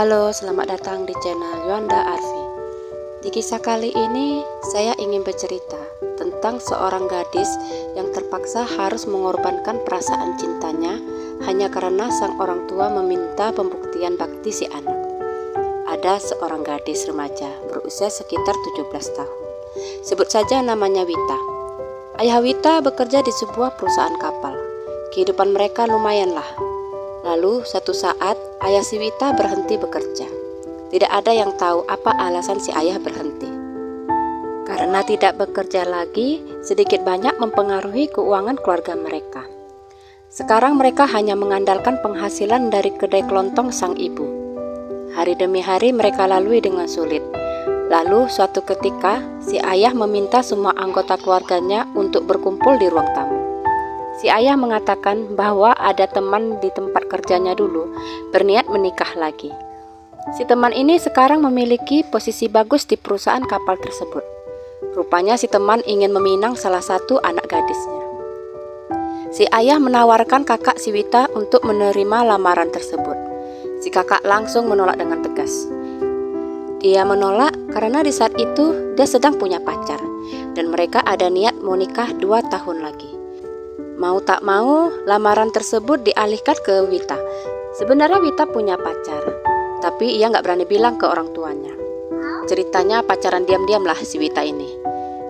Halo, selamat datang di channel Yuanda Arfi. Di kisah kali ini, saya ingin bercerita tentang seorang gadis yang terpaksa harus mengorbankan perasaan cintanya hanya karena sang orang tua meminta pembuktian bakti si anak. Ada seorang gadis remaja berusia sekitar 17 tahun. Sebut saja namanya Wita. Ayah Wita bekerja di sebuah perusahaan kapal. Kehidupan mereka lumayanlah. Lalu suatu saat ayah si Wita berhenti bekerja. Tidak ada yang tahu apa alasan si ayah berhenti. Karena tidak bekerja lagi, sedikit banyak mempengaruhi keuangan keluarga mereka. Sekarang mereka hanya mengandalkan penghasilan dari kedai kelontong sang ibu. Hari demi hari mereka lalui dengan sulit. Lalu suatu ketika si ayah meminta semua anggota keluarganya untuk berkumpul di ruang tamu. Si ayah mengatakan bahwa ada teman di tempat kerjanya dulu berniat menikah lagi. Si teman ini sekarang memiliki posisi bagus di perusahaan kapal tersebut. Rupanya si teman ingin meminang salah satu anak gadisnya. Si ayah menawarkan kakak si Wita untuk menerima lamaran tersebut. Si kakak langsung menolak dengan tegas. Dia menolak karena di saat itu dia sedang punya pacar dan mereka ada niat mau nikah 2 tahun lagi. Mau tak mau, lamaran tersebut dialihkan ke Wita. Sebenarnya Wita punya pacar, tapi ia nggak berani bilang ke orang tuanya. Ceritanya pacaran diam-diam lah si Wita ini.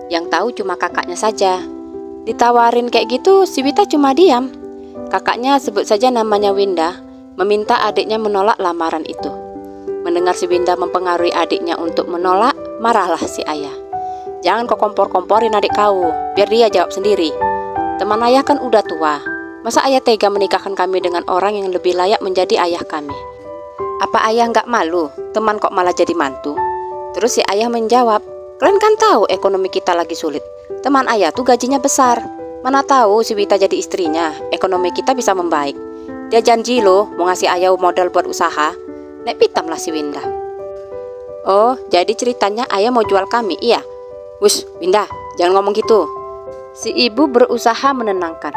Yang tahu cuma kakaknya saja. Ditawarin kayak gitu, si Wita cuma diam. Kakaknya, sebut saja namanya Winda, meminta adiknya menolak lamaran itu. Mendengar si Winda mempengaruhi adiknya untuk menolak, marahlah si ayah. Jangan kau kompor-komporin adik kau, biar dia jawab sendiri. Teman ayah kan udah tua. Masa ayah tega menikahkan kami dengan orang yang lebih layak menjadi ayah kami? Apa ayah nggak malu? Teman kok malah jadi mantu? Terus si ayah menjawab, kalian kan tahu ekonomi kita lagi sulit. Teman ayah tuh gajinya besar. Mana tahu si Wita jadi istrinya, ekonomi kita bisa membaik. Dia janji loh mau ngasih ayah modal buat usaha. Nek pitam lah si Winda. Oh, jadi ceritanya ayah mau jual kami, iya? Wush, Winda, jangan ngomong gitu. Si ibu berusaha menenangkan.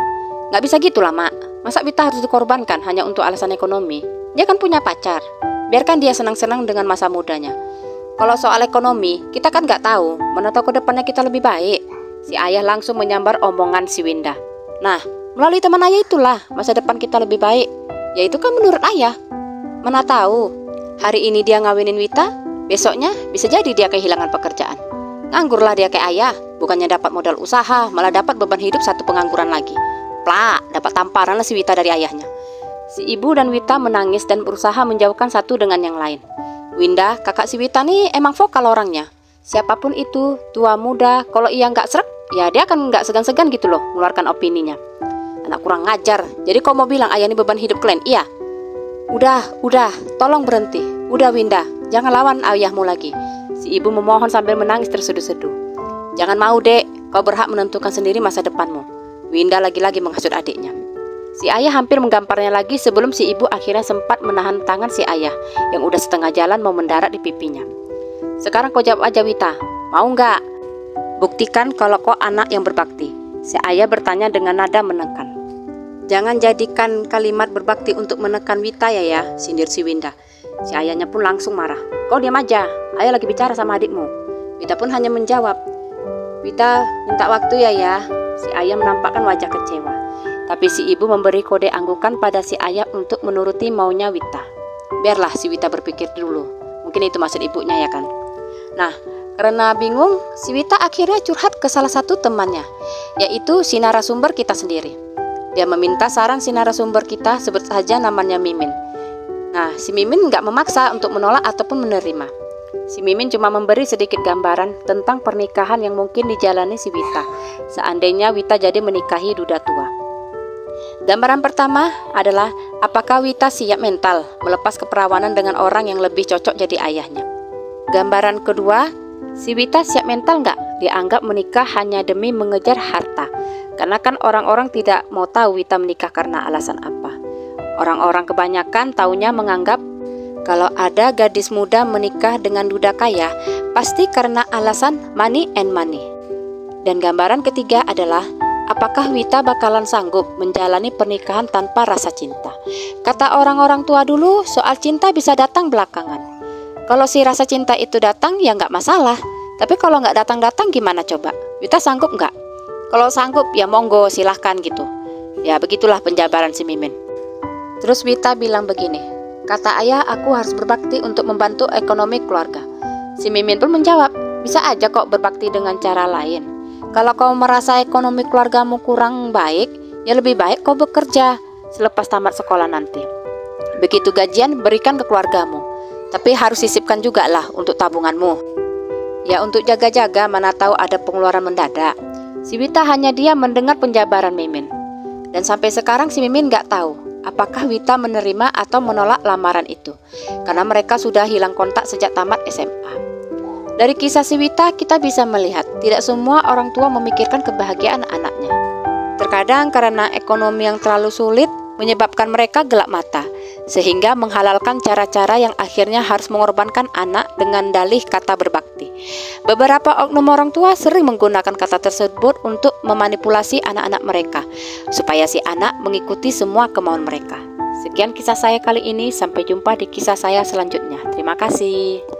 Nggak bisa gitu lah, Mak. Masa Wita harus dikorbankan hanya untuk alasan ekonomi? Dia kan punya pacar. Biarkan dia senang-senang dengan masa mudanya. Kalau soal ekonomi, kita kan nggak tahu. Mana tahu ke depannya kita lebih baik. Si ayah langsung menyambar omongan si Winda. Nah, melalui teman ayah itulah masa depan kita lebih baik. Ya itu kan menurut ayah. Mana tahu, hari ini dia ngawinin Wita, besoknya bisa jadi dia kehilangan pekerjaan. Nganggurlah dia kayak ayah, bukannya dapat modal usaha, malah dapat beban hidup satu pengangguran lagi. Plak, dapat tamparan lah si Wita dari ayahnya. Si ibu dan Wita menangis dan berusaha menjauhkan satu dengan yang lain. Winda, kakak si Wita nih emang vokal orangnya. Siapapun itu, tua muda, kalau ia nggak srek, ya dia akan nggak segan-segan gitu loh mengeluarkan opininya. Anak kurang ngajar, jadi kau mau bilang ayah ini beban hidup kalian, iya? Udah, tolong berhenti. Udah Winda, jangan lawan ayahmu lagi. Si ibu memohon sambil menangis terseduh-seduh. Jangan mau dek, kau berhak menentukan sendiri masa depanmu. Winda lagi-lagi menghasut adiknya. Si ayah hampir menggamparnya lagi sebelum si ibu akhirnya sempat menahan tangan si ayah yang udah setengah jalan mau mendarat di pipinya. Sekarang kau jawab aja Wita, mau nggak? Buktikan kalau kau anak yang berbakti. Si ayah bertanya dengan nada menekan. Jangan jadikan kalimat berbakti untuk menekan Wita ya, sindir si Winda. Si ayahnya pun langsung marah. Kau diam aja, ayah lagi bicara sama adikmu. Wita pun hanya menjawab, Wita minta waktu ya. Si ayah menampakkan wajah kecewa. Tapi si ibu memberi kode anggukan pada si ayah untuk menuruti maunya Wita. Biarlah si Wita berpikir dulu. Mungkin itu maksud ibunya ya kan. Nah, karena bingung, si Wita akhirnya curhat ke salah satu temannya, yaitu si narasumber kita sendiri. Dia meminta saran si narasumber kita, sebut saja namanya Mimin. Nah, si Mimin nggak memaksa untuk menolak ataupun menerima. Si Mimin cuma memberi sedikit gambaran tentang pernikahan yang mungkin dijalani si Wita, seandainya Wita jadi menikahi duda tua. Gambaran pertama adalah apakah Wita siap mental melepas keperawanan dengan orang yang lebih cocok jadi ayahnya. Gambaran kedua, si Wita siap mental nggak dianggap menikah hanya demi mengejar harta. Karena kan orang-orang tidak mau tahu Wita menikah karena alasan apa. Orang-orang kebanyakan taunya menganggap kalau ada gadis muda menikah dengan duda kaya, pasti karena alasan money and money. Dan gambaran ketiga adalah apakah Wita bakalan sanggup menjalani pernikahan tanpa rasa cinta? Kata orang-orang tua dulu, soal cinta bisa datang belakangan. Kalau si rasa cinta itu datang ya nggak masalah. Tapi kalau nggak datang-datang gimana coba? Wita sanggup nggak? Kalau sanggup ya monggo silahkan gitu. Ya begitulah penjabaran si Mimin. Terus Wita bilang begini, kata ayah aku harus berbakti untuk membantu ekonomi keluarga. Si Mimin pun menjawab, bisa aja kok berbakti dengan cara lain. Kalau kau merasa ekonomi keluargamu kurang baik, ya lebih baik kau bekerja selepas tamat sekolah nanti. Begitu gajian berikan ke keluargamu. Tapi harus sisipkan juga lah untuk tabunganmu. Ya untuk jaga-jaga mana tahu ada pengeluaran mendadak. Si Wita hanya diam mendengar penjabaran Mimin. Dan sampai sekarang si Mimin gak tahu apakah Wita menerima atau menolak lamaran itu. Karena mereka sudah hilang kontak sejak tamat SMA. Dari kisah si Wita kita bisa melihat tidak semua orang tua memikirkan kebahagiaan anaknya. Terkadang karena ekonomi yang terlalu sulit menyebabkan mereka gelap mata, sehingga menghalalkan cara-cara yang akhirnya harus mengorbankan anak dengan dalih kata berbakti. Beberapa oknum orang tua sering menggunakan kata tersebut untuk memanipulasi anak-anak mereka, supaya si anak mengikuti semua kemauan mereka. Sekian kisah saya kali ini, sampai jumpa di kisah saya selanjutnya. Terima kasih.